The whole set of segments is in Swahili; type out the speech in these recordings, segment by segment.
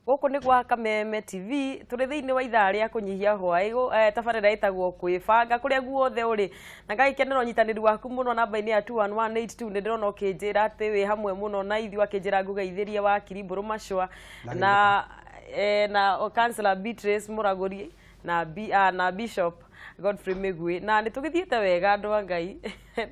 Gũkũ nĩ gwa Kameme TV tũrĩ thĩinĩ wa ithaa rĩa kũnyihia hwaĩ tabarĩra ĩtagwo Kwibanga kũrĩa guothe ũrĩ na ngagĩkenera ũnyitanĩri waku mũno namba-inĩ ya 21182 nĩ ndĩrona ũkĩnjĩra atĩ wĩ hamwe mũno na ithuĩ akĩnjĩra ngũgeithĩrie wa Kirimbũrũ Macua na Councillor Prt2 Mũragũri na Bishop Godfrey Migwi na nĩtũgĩthiĩte wega andũ a Ngai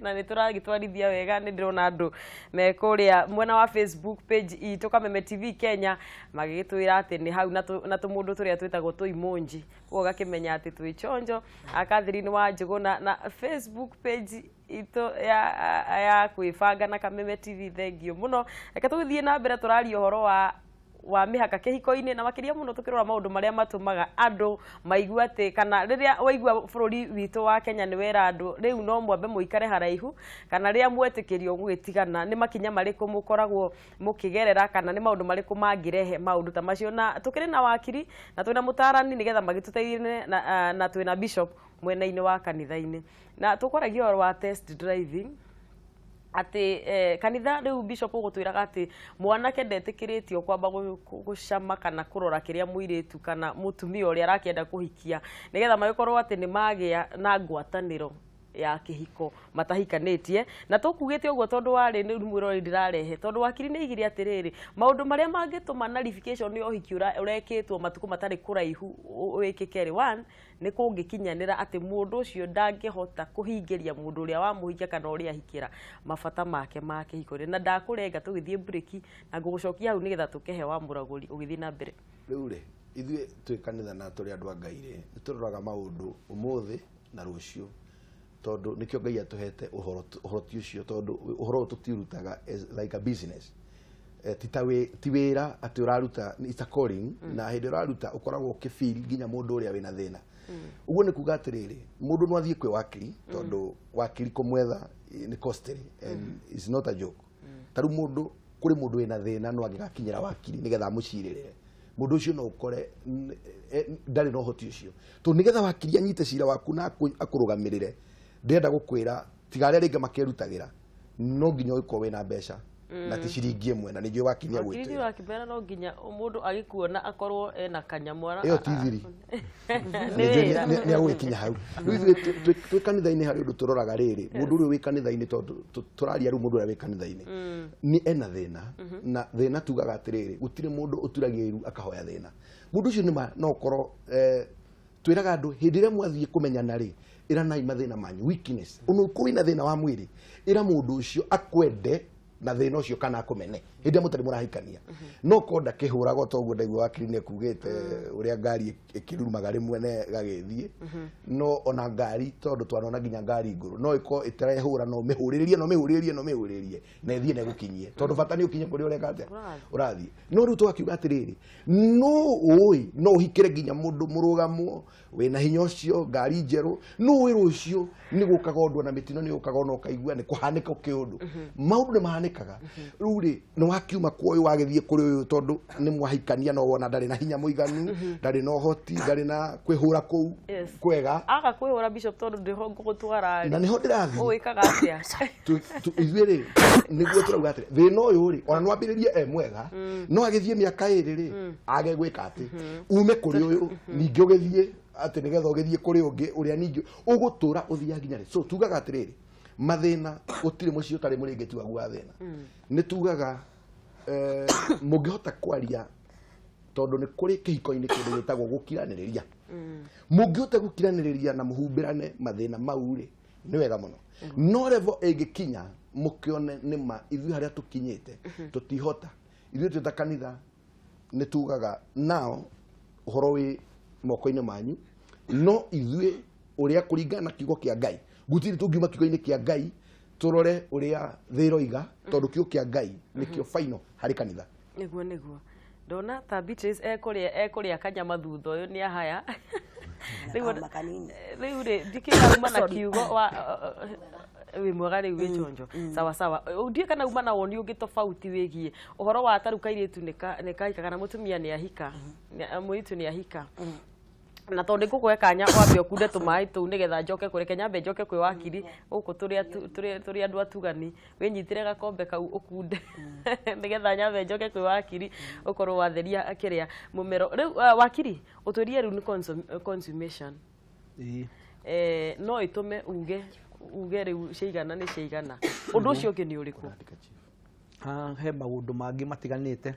na nĩtũragĩtwarithia wega nĩ ndĩrona andũ me kũrĩa mwena wa Facebook page itũ Kameme TV Kenya magĩgĩtwĩra atĩ nĩ hau na tũmũndũ tũrĩa twĩtagwo tũimonji ũguo gakĩmenya atĩ twĩ chonjo Catherine wa Njũgũna na Facebook page itũ ya Kwibanga na Kameme TV thengio mũno reke tũgĩthiĩ na mbere tũraria ũhoro wa Mihaka kihiko-ini na makiria muno tukirora maundu maria matumaga andu maigua ati kana riria waigua bururi witu wa Kenya ni wera andu riu no mwambe muikare haraihu kana riria mwetikirio mugitigana ni makinya mariku mukoragwo mukigerera kana ni maundu mariku mangirehe maundu ta macio na tukiri na wakiri na twina mutarani nigetha magituteithie na twina Bishop mwena-ini wa kanitha-ini na tukoragio wa test driving ati kanitha riu Bishop gutwiraga ati mwanake ndetikiritio kwamba gucama kana kurora kiria muiritu kana mutumia uria arakienda kuhikia nigetha magikorwo ati ni magia na ngwataniro ya kihiko matahikanitie na tukugite uguo tondu wari ni mwirori ndirarehe tondu wakiri ni igiri atiriri maundu maria mangituma nullification ni ohiki urekitwo matuku matari kuraihu wikikeri 1 ni kungikinyanira ati mundu ucio ndangihota kuhingiria mundu uria wa muhikia kana uria hikira mabata make ma kihiko na ndakurenga tugithie break na ngugucokia hau nigetha tukehe wa Mũragũri ugithie na mbere riu ri ithuĩ twĩ kanitha na tũrĩ andũ a Ngai ri nĩtũroraga maundu umuthi na rucio tondu nikio Ngai atuhete uhoro ti ucio tondu uhoro tutirutaga like a business ti wira ati uraruta it's a calling na hindi uraruta ukoragwo ukifeel nginya mundu uria wina thina uguo ni kuga atiriri mundu no athie kwi wakiri tondu wakiri kumwetha ni costly and it's not a joke taru mundu kuri mundu wina thina no agigakinyira wakiri nigetha mucirire mundu ucio no ukore ndari no hoti ucio to nigetha wakiri anyite cira waku na akurugamirire ndenda gukwira tigare ringa makerutagira no nginya uko wina mbeca na ti ciringi imwe na nijwe wakinya gwite ndio akibera no nginya mundu agikuona akorwo ena kanyamwara iyo tiviri ni agwikinya hau twi kanitha-ini hari undu turoraga riri mundu uri wi kanitha-ini tondu turaria ru mundu uri wi kanitha-ini ni ena thina na thina tugaga atiriri gutire mundu uturagiru akahoya thina mundu ucio ni no korwo twiraga andu hindi ria mwathie kumenyana ri ira nai mathina manyu weakness uno kuri na thina wa mwiri ira mundu ucio akwende na thina ucio kana akumene hindi mutari murahikania no konda kihurago toguo ndaigua wakiri ne kugite uria ngari ikirumaga rimwe ne gagithie no ona ngari tondu twanona nginya ngari nguru no iko itarehura no mihuririe na ithie ne gukinyie tondu bata ni ukinye kuri ureka atia urathie no riu twakiuga atiriri no hikire nginya mundu murugamo wina hinya ucio ngari njeru no wiru ucio ni gukaga undu na mitino ni gukaga no kaigua ni kuhanika kiundu maundu ni mahanikaga riu ri no wakiuma kwa uyu wagithie kuri uyu tondu ni mwahikania no wona ndari na hinya muiganu ndari no hoti ndari na kwihura kuu kwega aga kwihura Bishop tondu ndiho ngutwara na niho ndirathi uikaga atia ithuĩ ri niguo turauga atiri thina uyu ri ona nwambiririe mwega no agithie miaka iri ri agegwika ati ume kuri uyu ningi ugithie ati nigetha ugithie kuri ungi uria ningi ugutura uthia nginya ri so tugaga atiriri mathina gutire mucio tari muringeti wa gwa thina ni tugaga mungihota kwaria tondu ni kuri kihiko-ini kindu gitagwo gukiraniriria mungihota gukiraniriria na muhumbirane mathina mau ri ni wega muno no level egikinya mukione nima ithuĩ haria tukinyite tutihota ithuĩ twita kanitha ni tugaga now uhoro wi moko-ini manyu no ithuĩ uria kuringana na kiugo kia Ngai gutiri tungiuma kiugo-ini kia Ngai turore uria thiroiga tondu kiugo kia Ngai nikio final hari kanitha niguo ndona ta Prt2 ekuria kanyama thutha uyu ni ahaya riu ri ndikirauma na kiugo wa wi mwega riu wi chonjo sawa ndie kana uma na woni ungi tofauti wigie uhoro wa taruka iritu nika hika kana mutumia ni ahika muitu ni ahika na tondu ngukuhe kanya wambe ukunde tumai tu nigetha njoke kureke nyambe njoke kwi wakiri guku turi andu atugani winyitire gakombe kau ukunde nigetha nyambe njoke kwi wakiri ukorwo watheria kiria mumero riu wakiri utwirie riu ni consummation no itume uge riu ciigana ni ciigana undu ucio ungi ni uriku he maundu mangi matiganite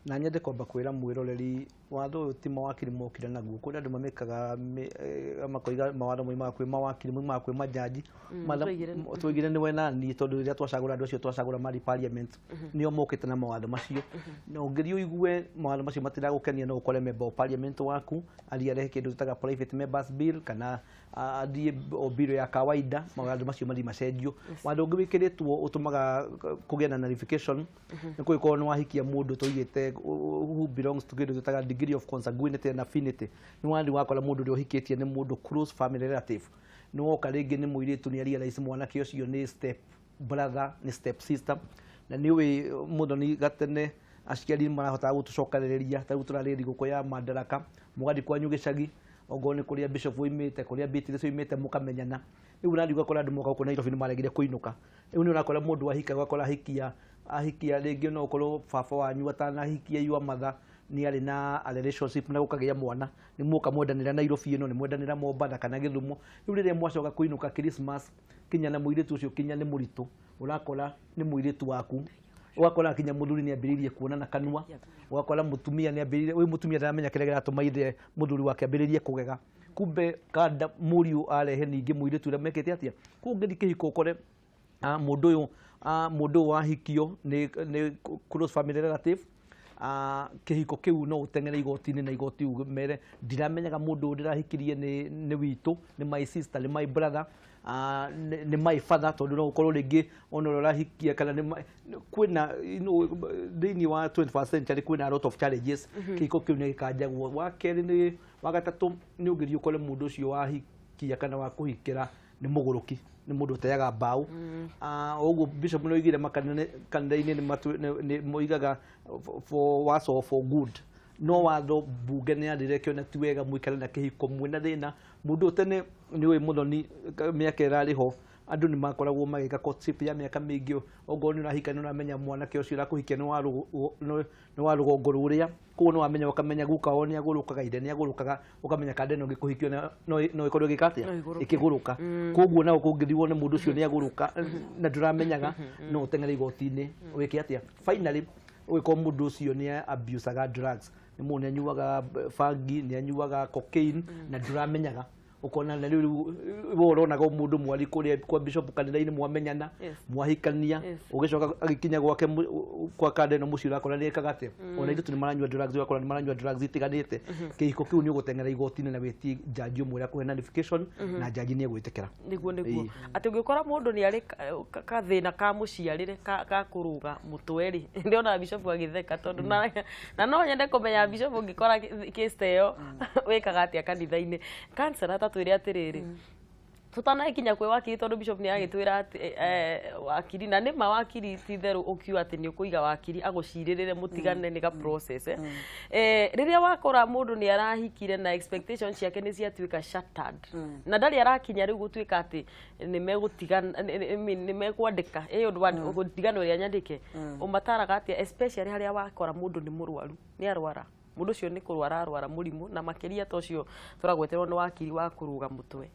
na nyende kwamba kwira mwiroreri watho ti mawakiri mokire naguo kuri andu mamekaga makoiga mawatho moima kwi mawakiri moima kwi majaji twigire ni wena ni tondu ria twacagura andu acio twacagura mari parliament nio mokite na mawatho macio no ngirio igue mawatho macio matiragukenia no ukore member of parliament waku aliare kindu tutaga private members bill kana adie bill ya kawaida mawatho macio mari macenjio watho ungi wikiritwo utumaga kugia na nullification ni kuikorwo ni wahikia mundu tuigite who belongs to kindu tutaga degree of consanguinity and affinity ni wandi wakora mundu uri uhikitie ni mundu close family relative ni woka ringi ni muiritu ni realize mwanake ucio ni step brother ni step sister na ni we mundu ni gatene aciari marahota gutucokaniriria ta turariri guko ya madaraka mugadi kwanyu gicagi ogone kuria bishop uimite kuria Prt2 uimite mukamenyana riu nandi gukora andu moka kuna Nairobi ni maregire kuinuka riu ni urakora mundu ahika gukora ahikia ringi no ukorwo baba wanyu atanahikia yua matha ni ari na relationship na gukagia mwana ni muka mwendanira Nairobi ino ni mwendanira Mombasa kana Githumo riu riria mwacoka kuinuka Christmas kinya na muiritu ucio kinya ni muritu urakora ni muiritu waku wakora kinya muthuri ni ambiririe kuona na kanua wakora mutumia ni ambiririe we mutumia ndaramenya kile giratuma ithe muthuri wake ambiririe kugega kumbe kada muriu arehe ningi muiritu ira mekete atia kungi kihiko kore mundu wa hikio ni close family relative kihiko kiu no utengere igoti-ini na igoti mere ndiramenyaga mundu ndirahikirie ni witu ni my sister ni my brother ni my father tondu no ukorwo ringi ono rurahikia kana ni kwina thini wa 21st century kwina a lot of challenges kihiko kiu ni gikajagwo wa keri ni wa gatatu ni ungirio kole mundu ucio wahikia kana wa kuhikira ni muguruki ni mundu teyaga mbau uguo bishop no igire makanitha-ini ni moigaga for worse or for good no watho bunge ni andirekio na tiwega muikare na kihiko mwina thina mundu tene ni we muthoni miaka irariho andu ni makoragwo magika courtship ya miaka mingi ogoni urahika ni uramenya mwanake ucio urakuhikia ni wa rugongo ruria kuo no amenya ukamenya guka oni agurukaga ide ni agurukaga ukamenya kande no gikuhikio no ikorwo gikatia ikiguruka koguo na ukungithiwo ni mundu ucio ni aguruka na nduramenyaga no utengere igoti-ini wiki atia finally wiko mundu ucio ni abusaga drugs ni mundu ni anyuaga fangi ni anyuaga cocaine na nduramenyaga ukona na riu woronaga mundu mwari kuria kwa bishop kanitha-ini mwamenyana mwahikania ugicoka agikinya gwake kwa kande no mucio urakora ni kagate ona ithu ni maranyua drugs wakora ni maranyua drugs itiganite kihiko kiu ni ugutengera igoti-ini na weti jaji umwe ya kuhe notification na jaji ni egwitikira niguo ati ungikora mundu ni ari kathina ka muciarire ka kuruga mutweri ndiona bishop agitheka tondu na no nyende kumenya bishop ungikora case iyo wikaga atia kanitha-ini cancer twire atiriri tutana ikinya kwe wakiri tondu bishop ni agitwira ati wakiri na ni mawakiri titheru ukiwa ati ni kuiga wakiri aguciririre mutigane ni ga process riria wakora mundu ni arahikire na expectations yake ni ciatuika shattered na ndari arakinya riu gutwika ati ni megutigana ni mekwandika gutigana ria nyandike umataraga ati especially haria wakora mundu ni murwaru ni arwara mundu ucio ni kurwara arwara murimu na makiria ta ucio turagweterwo ni wakiri wa kuruga mutwe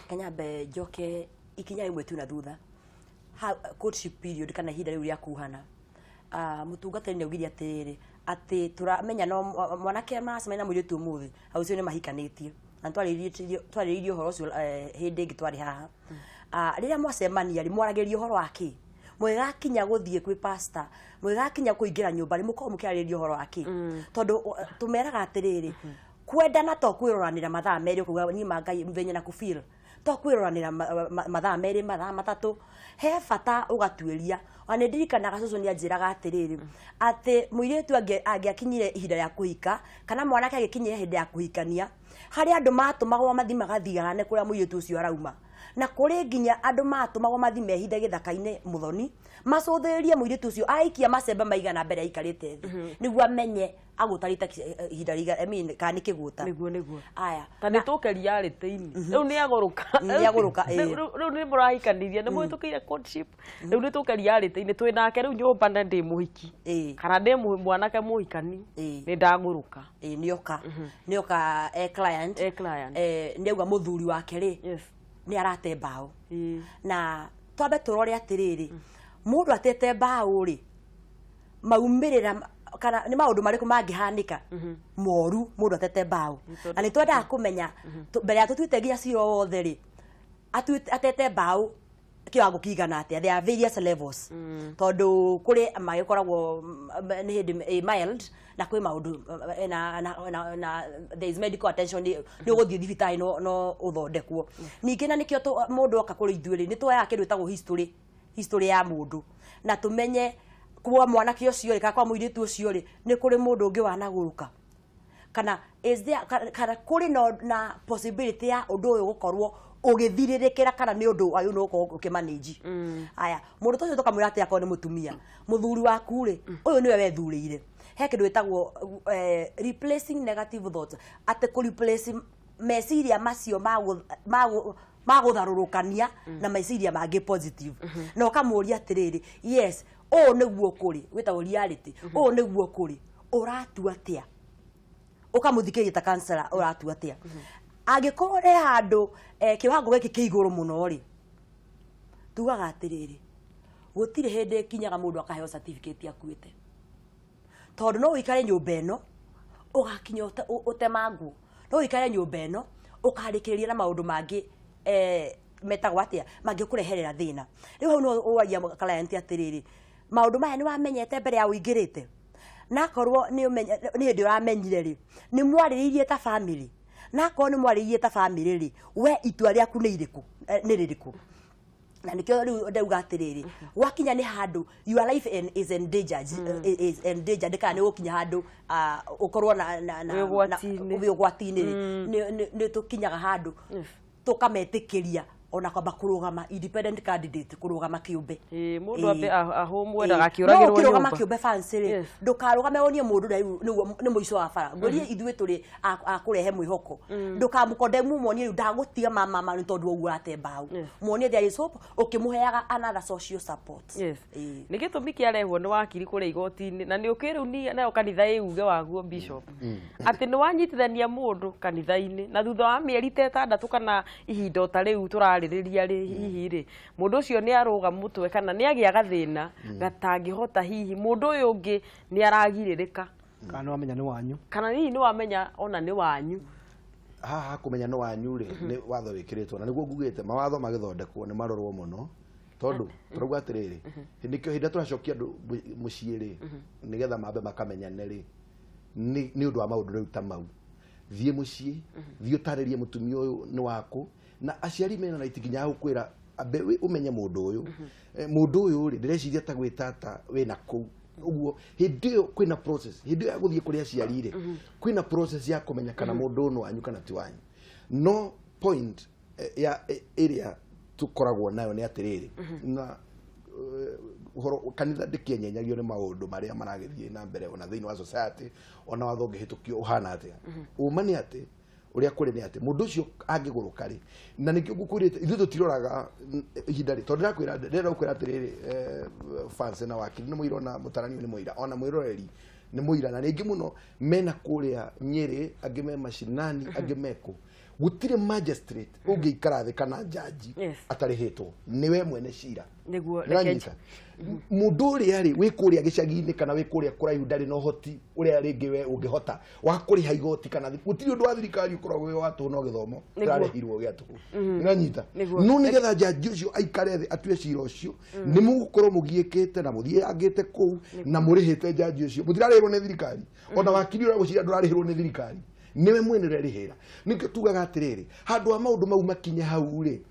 Kanyambe njoke ikinya imwe tu na thutha courtship period kana ihinda riu ria kuhana mutungatani ni ugiria ati turamenya no mwanake macemania na muiritu umuthi au cio ni mahikanitie na twaririe horo ucio hindi ingi twari haha riria mwacemania ri mwarageria horo waki mwegakinya guthie kwi pastor mwegakinya kuingira nyumba ri muko mukirariria horo waki tondu tumeraga atiriri kwendana to kwiroranira mathaa meri kuga ni mangai mthenya na kufeel to kwiroranira mathaa meri mathaa matatu he bata ugatueria ane ndirikana gacucu ni anjiraga atiriri ati muiritu angiakinyire ihinda ya kuhika kana mwanake agikinyire ihinda ya kuhikania hari andu matumagwo mathi magathiane kuria muiritu ucio arauma na kuri nginya andu matumagwo mathi mehinde githaka-ini muthoni macuthirie muiritu ucio aikia macembe maigana mbere aikarite thi niguo amenye agutarite ihinda riga kana kiguta niguo aya kana tukeria rite-ini riu ni aguruka riu ni murahikanirie ni muhitukiire courtship riu ni tukeria rite-ini twi nake riu nyumba na ndi muhiki kana ndi mwanake muhikani ni ndaguruka nioka client niauga muthuri wake ri ni arate mbao na twambe turore atiriri mundu atete mbao ri maumirira kana ni maundu mariku mangihanika moru mundu atete mbao na ni twenda kumenya mbere ya tutwite nginya ciro wothe ri atete mbao kiwango kigana atia there are various levels tondu kuri magikoragwo ni hindi mild na kwi maundu na there is medical attention ni uguthii thibitari no uthondekwo ningi na nikio mundu oka kuri ithuiri ni twoya kindu etagwo history ya mundu na tumenye kwa mwanake ucio ri kwa muiritu ucio ri ni kuri mundu ungi wanaguruka kana is there kana kuri na possibility ya undu uyu gukorwo ugithiririkira kana ni undu ayu no ukimanage aya mundu tocio tukamwira ati akone mutumia muthuri waku ri uyu niwe wethurire he kindu etagwo replacing negative thoughts ate ku replace meciria macio magutharurukania na meciria mangi positive na ukamuria atiriri yes o niguo kuri witagwo reality o niguo kuri uratua atia ukamuthikiria ta counselor uratua atia angikorwo re handu kiwango giki kiiguru muno ri tugaga atiriri gutire hindi kinyaga mundu akaheo certificate akuite tondu no wikare nyumba eno ugakinya utemangu no wikare nyumba eno ukarikiria na maundu mangi metagwo atia mangikureherera thina riu hau no uwagia client atiriri maundu maya ni wamenyete mbere ya uingirite na korwo ni hindi uramenyire ri ni mwariririe ta family na korwo ni mwariririe ta family ri we itua riaku ni iriku ni ririku na nikio riu ndauga atiriri wakinya ni handu your life is in danger is in danger ndika ni ukinya handu ukorwo na ugwatini ni tukinyaga handu tukametikiria ona kwamba kurugama independent candidate kurugama kiumbe mundu ape ahomwe ndaga kiuragirwo nyumba kurugama kiumbe fancy ri ndukarugame onie mundu ni muico wa bara ngori ithuĩ turi akurehe mwihoko ndukamukondemu muonie ndagutiga mama ni tondu uguo ate mbao muonie there is hope ukimuheaga another social support ni gitumi kiarehwo ni wakiri kure igoti-ini na ni ukiruni nayo kanitha iuge waguo bishop ati ni wanyitithania mundu kanitha-ini na thutha wa mieri 6 kana ihinda ta riu turaririria ri hihi ri mundu ucio ni aruga mutwe kana ni agiaga thina gatangihota hihi mundu uyu ungi ni aragiririka kana wamenya ni wanyu kana hihi ni wamenya ona ni wanyu haha kumenya no wanyu ri ni watho wikiritwo na niguo ngugite mawatho magithondekwo ni marorwo muno tondu turauga atiriri nikio hinda turacokia andu mucii ri nigetha mambe makamenyane ri ni undu wa maundu riu ta mau thie mucii thie utaririe mutumia uyu ni waku na aciari mena na itikinya gukwira abe umenye mundu uyu ri ndireciria ta gwitata wina ku uguo hindi yo kwina process hindi ya guthie kuri aciari ri kwina process ya kumenya kana mundu no wanyu kana ti wanyu no point ya area tukoragwo nayo ni atiriri na horo kanitha ndikienyenyagio ni maundu maria maragithie na mbere ona thiini wa society ona watho ngihitukio uhana atia umani ati uria kuri ni ati mundu ucio angiguruka ri na nikio ngukurite ithu tutiroraga ihinda ri tondu ndira ukwira atiriri fans na wakiri ni muira na mutarani ni muira ona mwiroreri ni muira na ningi muno mena kuria Nyeri angi me mashinani angi meko gutire magistrate ungiikara thi kana jaji atarihitwo niwe mwene cira niguo rekenja mundu uria ri wi kuria gicagi-ini kana wi kuria kuraihu ndari no hoti uria ringi we ungihota wa kuriha igoti kana gutire undu wa thirikari ukoragwo wi watu no githomo kirarehirwo gia tuku iranyita no nigetha jaji ucio aikare thi atue cira ucio ni mugukorwo mugiikite na muthiangite kuu na murihite jaji ucio mutirarehirwo ni thirikari ona wakiri uria gucira ndurarehirwo ni thirikari niwe mwene rerihira nikio tugaga atiriri handu wa maundu mau makinye hau ri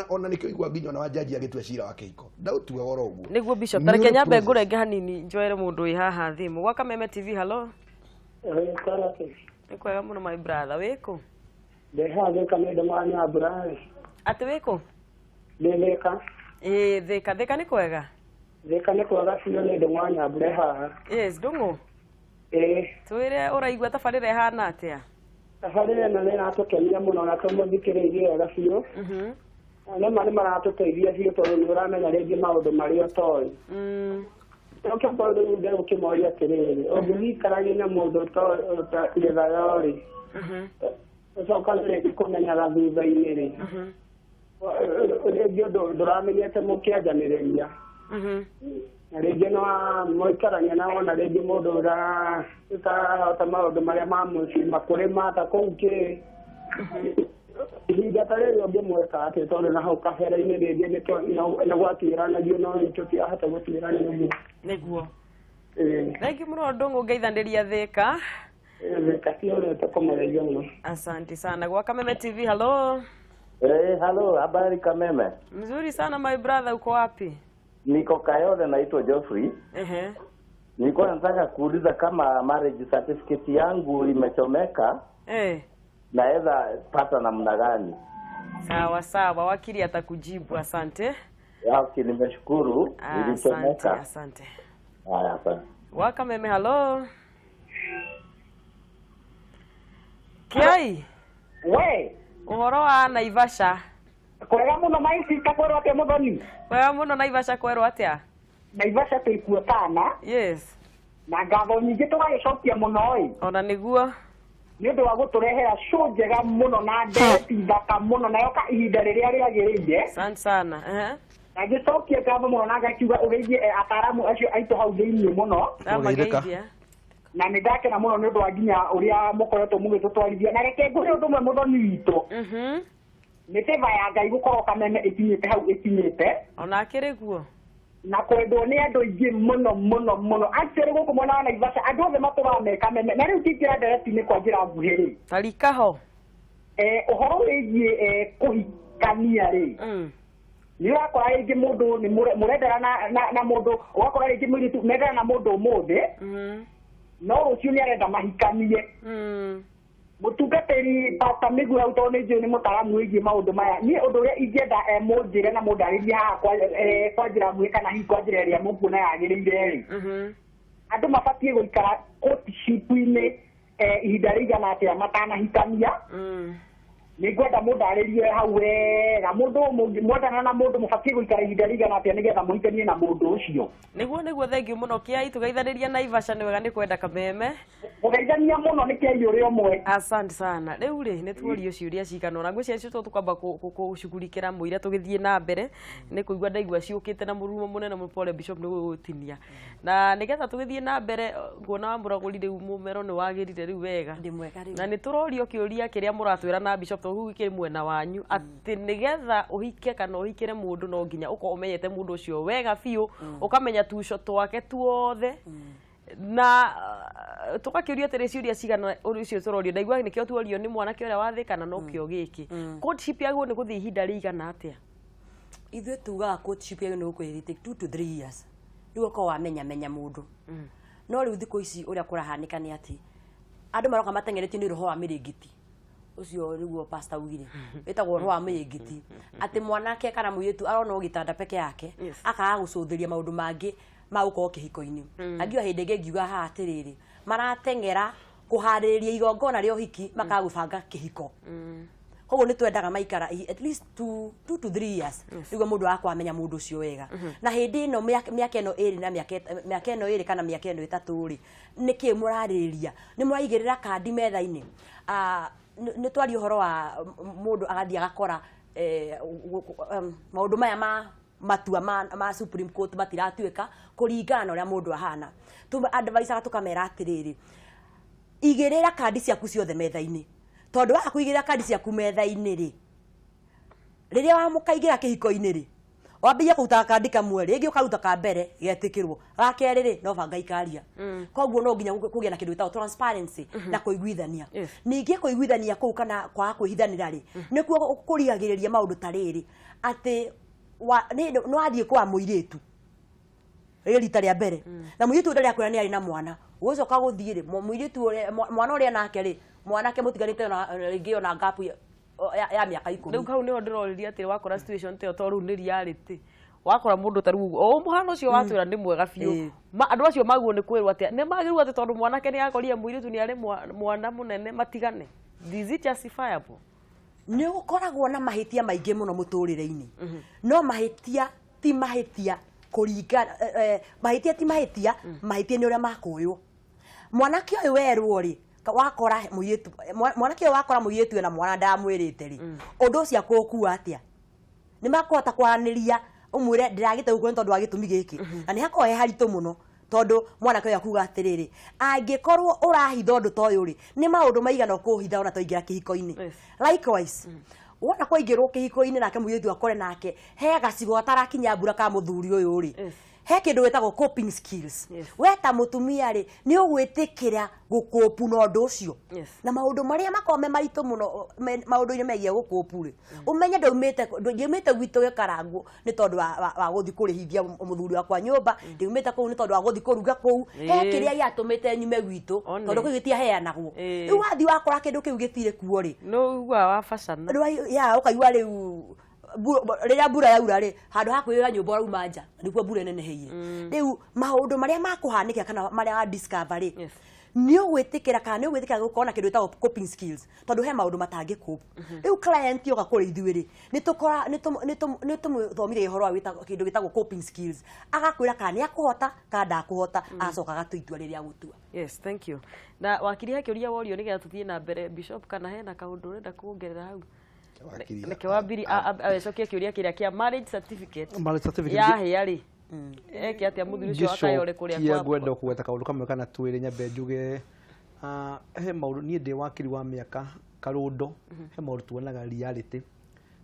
ona nikio igwa nginya na wajaji agitwe cira wa kihiko ndautua goro uguo niguo bishop tareke nyambe ngurenge hanini njoere mundu wi haha thimu gwa Kameme TV hello karate nikwega muno my brother wiko deha de kameda manya brother Ati wiko? Thika. Thika nĩ kwega? Thika nĩ kwega biũ nĩ ndĩ mwanya mbure haha. Yes, ndung'u. Twĩre ũraigua tabarĩra ĩhana atĩa? Tabarĩra ĩno nĩ ĩratũkenia mũno na tũmũthikĩrĩirie wega biũ. Nĩ maratũteithia biũ tondũ nĩ ũramenya rĩngĩ maũndũ marĩa ũtoĩ. Nĩkĩo rĩu ndĩgũkĩmoria atĩrĩrĩ, ũngĩgĩikaragia na mũndũ ũtagethayo-rĩ, ũcoka rĩngĩ kũmenyaga thutha-inĩ-rĩ, rĩngĩ ndũramenyete mũkĩanjanĩrĩria. Na rĩngĩ no mũikarania na wona rĩngĩ mũndũ ũtarahota maũndũ marĩa ma mũciĩ makũrĩma ta kũu kĩ ihinda ta rĩrĩ ũngĩmwĩka atĩ tondũ na hau kabere-inĩ rĩngĩ nĩ gwatuĩranagio no tũtiahota gũtuĩrania nĩguo. Thengi mũno ndung'u ngeithanĩria Thika. Thika ciorete kũmũgeithia mũno. Asante sana. Kwa Kameme TV, hello. Hello, habari Kameme? Mzuri sana my brother, uko wapi? Niko Kayole, naitwa Geoffrey. Nilikuwa nataka kuuliza kama marriage certificate yangu imechomeka. Naweza pata namna gani? Sawa sawa, wakili atakujibu. Asante. Okay, nimeshukuru. Asante, asante. Haya, asante. Wa Kameme, hello. Kiai. We. Uhoro wa Naivasha. Kwega muno maici takwerwo atia muthoni. Kwega muno Naivasha kwerwo atia? Naivasha tuikuo tana. Yes. Na ngatho nyingĩ tũgagĩcokia mũno-ĩ. Ona nĩguo. Nĩ ũndũ wa gũtũrehera show njega mũno na ndeti thaka mũno nayo ka ihinda rĩrĩa rĩagĩrĩire. Asante sana. Na ngĩcokia ngatho mũno na ngakiuga ũgeithie ataramu acio aitũ hau thĩinĩ mũno. Amageithia. Na nĩ ndakena mũno nĩ ũndũ wa nginya ũrĩa mũkoretwo mũgĩtũtwarithia na reke ngũhe ũndũ ũmwe mũthoni witũ. Nĩ teba ya Ngai gũkorwo Kameme ĩkinyĩte hau ĩkinyĩte. Ona akĩrĩ guo. Na kwendwo nĩ andũ aingĩ mũno actually gũkũ mwena wa Naivasha andũ othe matũraga me Kameme na rĩu tingĩra ndereti-inĩ kwa njĩra nguhĩ-rĩ. Tarika ho. Ũhoro wĩgiĩ kũhikania-rĩ, nĩ ũrakora rĩngĩ mũndũ nĩ mũrendera na mũndũ, ũgakora rĩngĩ mũirĩtu mendera na mũndũ ũmũthĩ, no rũciũ nĩ arenda mahikanie. Mũtungatĩri Prt2 mĩguĩ hau tondũ nĩ njũĩ nĩ mũtaramu wĩgiĩ maũndũ maya. Niĩ ũndũ ũrĩa ingĩenda mũnjĩre na mũndarĩrie haha kwa njĩra nguhĩ kana hihi kwa njĩra ĩrĩa mũkuona yagĩrĩire-rĩ, andũ mabatiĩ gũikara courtship-inĩ ihinda rĩigana atĩa matanahikania. Nĩngwenda mũndarĩrie hau wega, mũndũ mũndana na mũndũ mũbatiĩ gũikara ihinda rĩigana atĩa nĩgetha mũhikanie na mũndũ ũcio. Nĩguo thengiũ mũno Kiai, tũgeithanĩria Naivasha nĩ wega nĩ kwenda Kameme. Ũgeithania mũno nĩ Kiai ũrĩa ũmwe. Asante sana. Rĩu-rĩ nĩ tuorio ciũria cigana ũna ngwĩciria icio tũkwamba gũcugurikĩra mũira tũgĩthiĩ na mbere. Nĩ kũigua ndaigua ciũkĩte na mũrumo mũnene mũpole Bishop nĩ gũgũtinia. Na nĩgetha tũgĩthiĩ na mbere nguona wa mũragũri rĩu mũmero nĩ wagĩrire rĩu wega. Na nĩ tũrorio kĩũria kĩrĩa mũratwĩra na Bishop tũhu kĩrĩ mwena wanyu atĩ nĩgetha ũhike kana ũhikĩre mũndũ no nginya ũkorwo ũmenyete mũndũ ũcio wega biũ, ũkamenya tuco twake tuothe. Na tũgakĩũria atĩrĩ ciũria cigana ũcio tũrorio, ndaigua nĩkĩo tuorio nĩ mwanake ũrĩa wa Thika na no kĩo gĩkĩ. Courtship yaguo nĩ gũthiĩ ihinda rĩigana atĩa? Ithuĩ tugaga courtship yaguo nĩ gũkũrĩte 2 to 3 years. Rĩu ũkorwo wamenya mũndũ. No rĩu thikũ ici ũrĩa kũrahanĩka nĩ atĩ andũ maroka matengeretio nĩ roho wa mĩrĩngĩti. Ucio niguo pastor ugire etagwo roho wa mĩrĩngĩti atĩ mwanake kana mũirĩtu arona ũgĩtanda peke yake akaga gũcũthĩria maũndũ mangĩ ma gũkorwo kĩhiko-inĩ. Angiwa hĩndĩ ĩngĩ ngiuga haha atĩrĩrĩ, marateng'era kũharĩrĩria igongona rĩa ũhiki makaga gũbanga kĩhiko. Koguo nĩ twendaga maikara at least 2 to 3 years nĩguo mũndũ akwamenya mũndũ ũcio wega. Na hĩndĩ ĩno mĩaka ĩno ĩrĩ na mĩaka ĩno ĩrĩ kana mĩaka ĩno ĩtatũ-rĩ, nĩkĩ mũrarĩrĩria? Nĩ mũraigĩrĩra kandi metha-inĩ? Nĩ twaria ũhoro wa mũndũ agathiĩ agakora maũndũ maya matua ma Supreme Court matiratuĩka kũringana na ũrĩa mũndũ ahana. Advice tũkamera atĩrĩrĩ, igĩrĩra kandi ciaku ciothe metha-inĩ, tondũ waga kũigĩrĩra kandi ciaku metha-inĩ-rĩ, rĩrĩa wamũkaingĩra kĩhiko-inĩ-rĩ, wambia kũruta kandi kamwe rĩngĩ ũkaruta ka mbere getĩkĩrwo gakerĩ no banga ikaria. Koguo no nginya kũgĩa na kĩndũ gĩtagwo transparency na kũiguithania. Ningĩ kũiguithania kũu kana kwaga kwĩhithanĩra-rĩ, nĩkuo kũrigagĩrĩria maũndũ ta rĩrĩ atĩ nĩ wathiĩ kwa mũirĩtu rita rĩa mbere na mũirĩtu ũrĩa akwĩra nĩ arĩ na mwana, ũgũcoka gũthiĩ-rĩ mũirĩtu mwana ũrĩa nake-rĩ, mwanake mũtiganĩte rĩngĩ ona ngapu ya miaka 10 riu kau niho ndiroriria ati wakora situation te to riu ni reality wakora mundu taru o muhano ucio watwira ndi mwega biu andu acio maguo ni kwirwo ati ni magiru ati tondu mwanake ni akorire muiritu ni ari mwana munene matigane is it justifiable ni ukoragwo na mahitia maingi muno muturire-ini no mahitia ti mahitia kuringa mahitia ti mahitia mahitia ni uria makuyo mwanake uyu werwo ri wakora muiritu mwanake uyu wakora muiritu na mwana ndamwirite ri undu ucio akukua atia ni makuhota kwaraniria umwire ndiragite guko tondu wa gitumi giki na ni hakohe haritu muno tondu mwanake uyu akuga atiriri angikorwo urahitha undu toyu ri ni maundu maigana ukuhitha ona toingira kihiko-ini likewise wona kwaingirwo kihiko-ini nake muiritu akore nake he gacigo atarakinya mbura ka muthuri uyu ri he kindu wetagwo coping skills weta mutumia ri ni ugwitikira gukopu no ndu ucio na maundu maria makome maritu muno maundu-ini megie gukopu ri umenye ndaumite gwitu gikarangu ni tondu wa guthi kurihithia muthuri wakwa nyumba ndiumite kuu ni tondu wa guthi kuruga kuu he kiria giatumite nyume gwitu tondu kuu gitia heanagwo riu wathi wakora kindu kiu githire kuo ri no ugwa wa facana ya ukaigua riu riria mbura yaura ri handu hakwira nyumba rauma nja niguo mbura neneheire riu maundu maria makuhanika kana maria wa discover ri ni ugwitikira kana ni ugwitikira gukona kindu itagwo coping skills tondu he maundu matangi cope riu client yoga kuri ithuĩ ri ni tumuthomire uhoro wa wita kindu gitagwo coping skills agakwira kana ni akuhota kana ndakuhota acoka gatuitua riria gutua. Yes, thank you. Na wakiri hakiuria worio nigetha tuthie na mbere Bishop kana hena kaundu urenda kuongerera hau neke wambiri acokie kiuria kiria kia marriage certificate yahe ari eke atia muthuri ucio akayore kuria kwa gwenda kuweta kaundu kamwe kana twiri nyambe njuge he maundu nie ndi wakiri wa miaka karundo he maundu tuonaga reality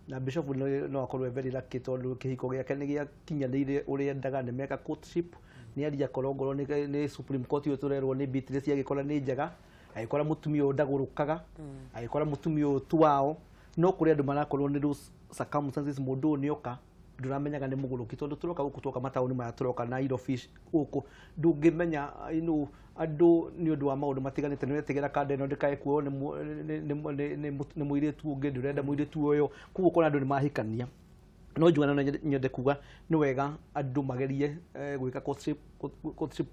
na Bishop no akorwe very lucky tondu kihiko giake ni gia kinyanire uria ndaga ni meka courtship ni aria korongoro ni Supreme Court yo turerwo ni Beatrice agikora ni njega agikora mutumia ndagurukaga agikora mutumia tuwao no kuri andu marakorwo ni those circumstances mundu ni oka nduramenyaga ni muguruki tondu turoka guku turoka matauni maya turoka na iro fish guku ndungimenya andu ni undu wa maundu matiganite ni wetigera kanda ino ndikae kuo ni muiritu ungi ndurenda muiritu uyu kuo kona andu ni mahikania no njugana nyende kuga ni wega andu magerie gwika courtship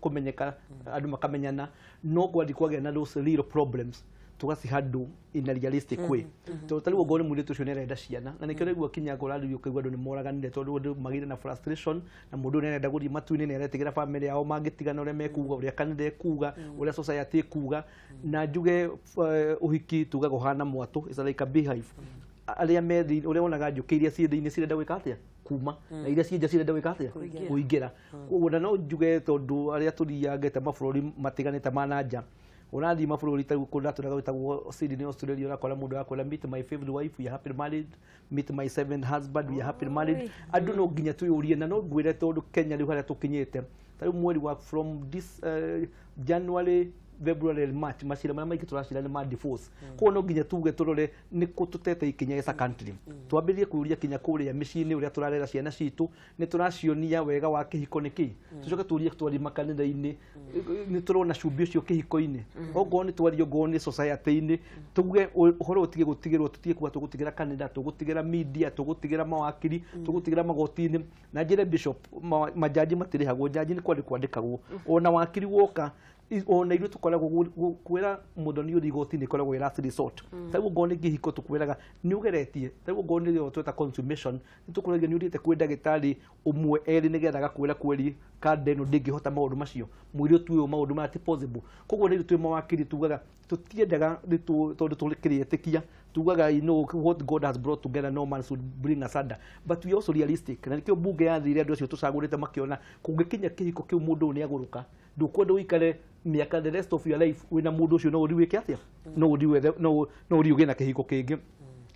kumenyeka andu makamenyana no gwadi kwagera na those real problems tugasi handle in a realistic way to taliwo gone muri tu cionera enda ciana na nikyo regwa kinya ko radio kaigwa ndu ni moraganire tondu ndu magire na frustration na mundu nenda guthi matuini ne aretigera family yao mangitigana ure mekuga ure kanide kuga ure society kuga na njuge uhiki tuga gohana mwatu is like a beehive aria methi ure onaga njuke iria ci thiini cirenda gwika atia kuma na iria ci nja cirenda gwika atia kuingira uguo no njuge tondu aria turiangete mabũrũri matiganite mananja unathi mabũrũri ta kunda tunaga witagwo Sydney Australia urakora mundu akora meet my favorite wife we are happy married meet my seventh husband we are happy married andu no nginya tuyurie na no ngwire tondu Kenya riu haria tukinyite tari mweri wa from this January February and March mashira mara maiki turashira ni ma divorce ko no nginya tuge turore ni ko tutete ikinya esa country twambirie kuuria kinya kuria micini uria turarera ciana citu ni turacionia wega wa kihiko niki tucoke tuurie twari makanitha-ini ni turona cumbi ucio kihiko-ini ogo ni twario ngoni society-ini tuge uhoro utige gutigirwo tutige kuga tugutigira kanitha tugutigira media tugutigira mawakiri tugutigira magoti-ini na njire Bishop majaji matirihagwo jaji ni kwandikagwo ona wakiri woka ona iru tukoragwo kwira mundu ni uri goti ni koragwo last resort tagu ngoni gihiko tukwiraga ni ugeretie tagu ngoni yo tweta consummation ni tukoraga ni urite kwenda gitari umwe eri ni gethaga kwira kweri kande no ndingihota maundu macio mwiri tuyo maundu ma ti possible koguo ni twi mawakiri tugaga tutiendaga tondu tulikirietikia tugaga what God has brought together no man should bring asunder but we also realistic na nikyo bunge yathire andu acio tucagurite makiona kungikinya kihiko kiu mundu ni aguruka ndukwenda uikare miaka the rest of your life wina mundu ucio no uri wike atia no uri wethe no uri uge na kihiko kingi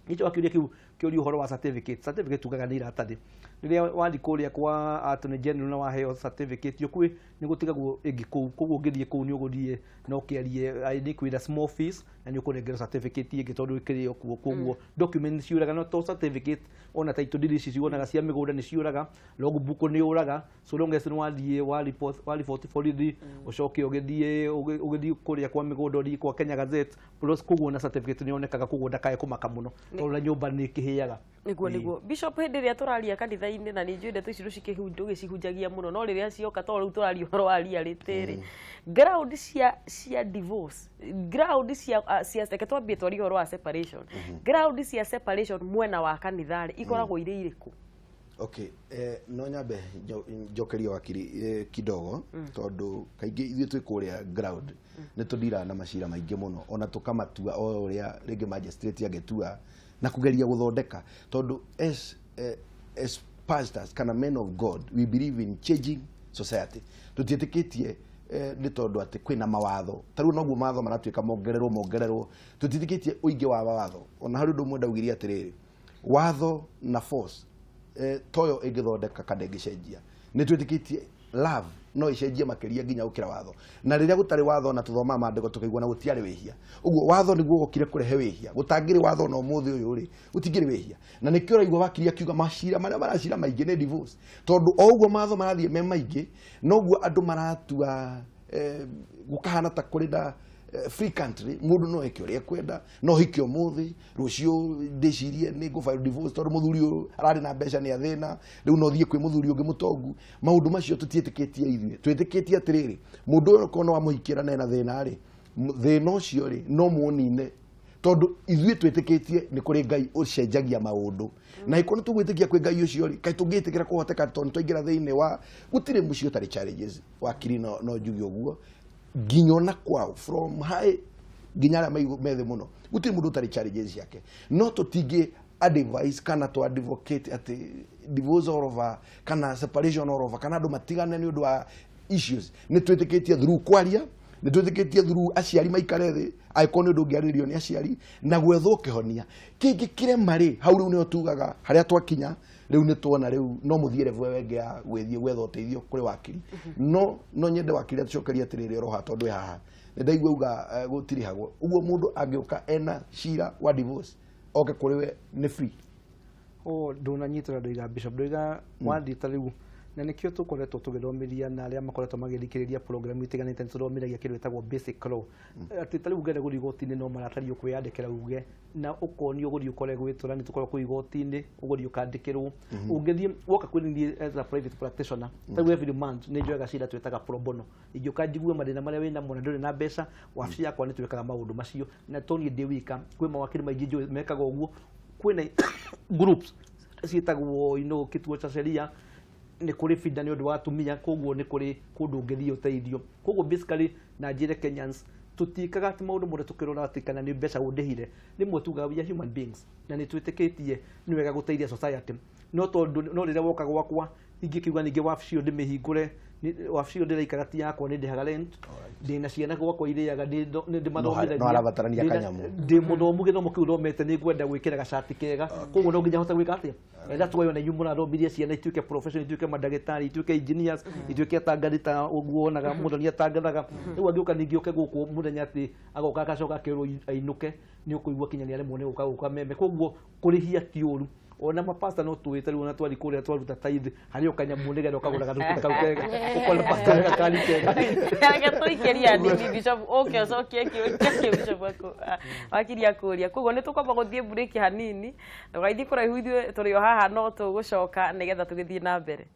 icho akiuria kiu kĩũria ũhoro wa certificate tugaga nĩ iratathi rĩrĩa wathi kũrĩa kwa attorney general na waheo certificate yo kwĩ nĩ gũtigagwo ĩngĩ kũu koguo ũngĩthiĩ kũu nĩ ũgũthiĩ no kĩarie nĩ kwĩra small fees na nĩ ũkũnengerwo certificate ĩngĩ tondũ ĩkĩrĩ kuo koguo document ciũraga no to certificate ona title deed ici cionaga cia mĩgũnda nĩ ciũraga logbook nĩ ũraga so long as nĩ wathiĩ wa report borithi ũcoke ũgĩthiĩ kũrĩa kwa mĩgũnda ũthiĩ kwa Kenya Gazette plus koguo na certificate nĩ yonekaga koguo ndakae kũmaka mũno tondũ nyũmba nĩ ĩkĩhĩaga niguo bishop hĩndĩ ĩrĩa tũraria kanitha-inĩ na nĩ njũĩ ndeto ici tũgĩcihunjagia mũno no rĩrĩa cioka to rĩu tũraria ũhoro wa ria rĩtĩrĩ ground cia divorce ground cia teke twambie twaria ũhoro wa separation ground cia separation mwena wa kanitha ikoragwo irĩ irĩkũ? Okay, no nyambe njokerio wakiri kidogo tondu kaingĩ ithuĩ twĩ kũrĩa ground nĩ tũndiraga na macira maingĩ mũno ona tũkamatua o ũrĩa rĩngĩ magistrate agĩtua na kugeria gũthondeka tondu as pastors kana men of God we believe in changing society tũtiĩtĩkĩtie nĩ tondu atĩ kwĩna mawatho tarĩu noguo mawatho maratuĩka mongererwo tũtiĩtĩkĩtie ũingĩ wa mawatho ona harĩ ũndũ ũmwe ndaugirie atĩrĩrĩ watho na force toyo ĩngĩthondeka kana ĩngĩcenjia nĩ twĩtĩkĩtie love no ĩcenjie makĩria nginya gũkĩra watho na rĩrĩa gũtarĩ watho na tũthoma maandĩko tũkaigua na gũtiarĩ wĩhia ũguo watho nĩguo gũkire kũrehe wĩhia gũtangĩrĩ watho na ũmũthĩ ũyũ rĩ gũtingĩrĩ wĩhia na nĩkĩo ũraigua wakiri akiuga macira marĩa maracira maingĩ nĩ divorce tondũ o ũguo matho marathiĩ me maingĩ noguo andũ maratua gũkahana ta kũrĩ na free country mundu no eke ũrĩa kwenda no hike ũmũthĩ rũciũ ndĩcirie nĩ ngũ-file divorce tondũ mũthuri ũyũ ararĩ na mbeca nĩ athĩna rĩu no thiĩ kwĩ mũthuri ũngĩ mũtongu maũndũ macio tũtiĩtĩkĩtie ithuĩ twĩtĩkĩtie atĩrĩrĩ mũndũ ũyũ kono wa mũhikĩra na ena thĩna rĩ thĩna ũcio rĩ no muonine tondu ithuĩ twĩtĩkĩtie nĩ kũrĩ Ngai ũcenjagia maũndũ na ĩkorwo nĩ tũgwĩtĩkia kwĩ Ngai ũcio rĩ kaĩ tũngĩtĩkĩra kũhoteka tondũ twaingĩra thĩinĩ wa gũtirĩ mũciĩ ũtarĩ challenges wakiri no njuge ũguo ginyona kwao from high ginyara methe muno guti mundu tari challenges yake no tutingi advice kana to advocate ati divorce all over kana separation all over kana andu matigane ni undu wa issues ni twitikitie through kwaria ni twitikitie through aciari maikare thi aikoni undu ngiaririo ni aciari na gwetho kihonia kingi kire mari hau riu ni tugaga haria twakinya riu ni tuona riu no muthiire wenge ya gwethie gwetha uteithio kuri wakiri no nyende wakiri atucokeria atiriri roha tondu haha ndaigua uga gutiri hagwo uguo mundu angiuka ena shira wa divorce oke kuri we ni free ndunanyitira ndoiga bishop ndoiga wathita riu na nikio tukoretwo tugithomiria na aria makoretwo magithikiriria program itiganite nitũthomiragia kĩndũ gĩtagwo basic law ati tari ugenda gũthiĩ igoti-inĩ no maratario kwĩyandĩkĩra uge na ũkonio gũthiĩ ũkore gwĩtũra nĩtũkorwo kũu igoti-inĩ ũgũthiĩ ũkandĩkĩrwo ũngĩthiĩ woka kwĩniĩ as a private practitioner tari every month nĩ njoyaga cira twĩtaga pro bono ingĩũka njigue mathĩna marĩa wĩna mo na ndũrĩ na mbeca wabici yakwa nĩ twĩkaga maũndũ macio na toniĩ ndĩ wika kwĩ mawakiri maingĩ njũĩ mekaga ũguo kwĩna groups ciĩtagwo kituo cha sheria ni kuri fida ni undu wa atumia koguo ni kuri kundu ngithii uteithio koguo basically Nigeria Kenyans tutikaga ati maundu mothe tukirora ati kana ni mbeca undihire rimwe tuga we are human beings na ni twitikitie ni wega guteithia society no tondu no rire woka gwakwa ingikiuga ningi wabici ndimihingure wabici ndiraikara ti yakwa ni ndihaga rent ndina ciana gwakwa iriaga ndi mathomithagia no arabatarania kanyamu ndi muthomu githomo kiu thomete ni ngwenda gwikira gacati kega koguo no nginya hota gwika atia enda tuwe na nyumba na thomithia ciana ituike professional ituike madagitari ituike engineers ituike tangarita uguo naga mundu ni atangathaga riu angioka ningi oke guku muthenya ati agoka agacoka kero ainuke ni ukuigua kinya ni ale mone uka meme koguo kurihia kiuru ona mapasta no tuwete riu na twari kuria twaruta tithe hari ukanyamũ nĩgetha ũkagũra gathuku kau kega ũkona pasta gakari kega reke tũikeria ndini bishop okay ũcokie kĩũria bishop wakiria kũria koguo nĩ tũkwamba gũthiĩ break hanini na gũthiĩ kũraihu ithuĩ tũrĩ o haha no tũgũcoka nĩgetha tũgĩthiĩ na mbere.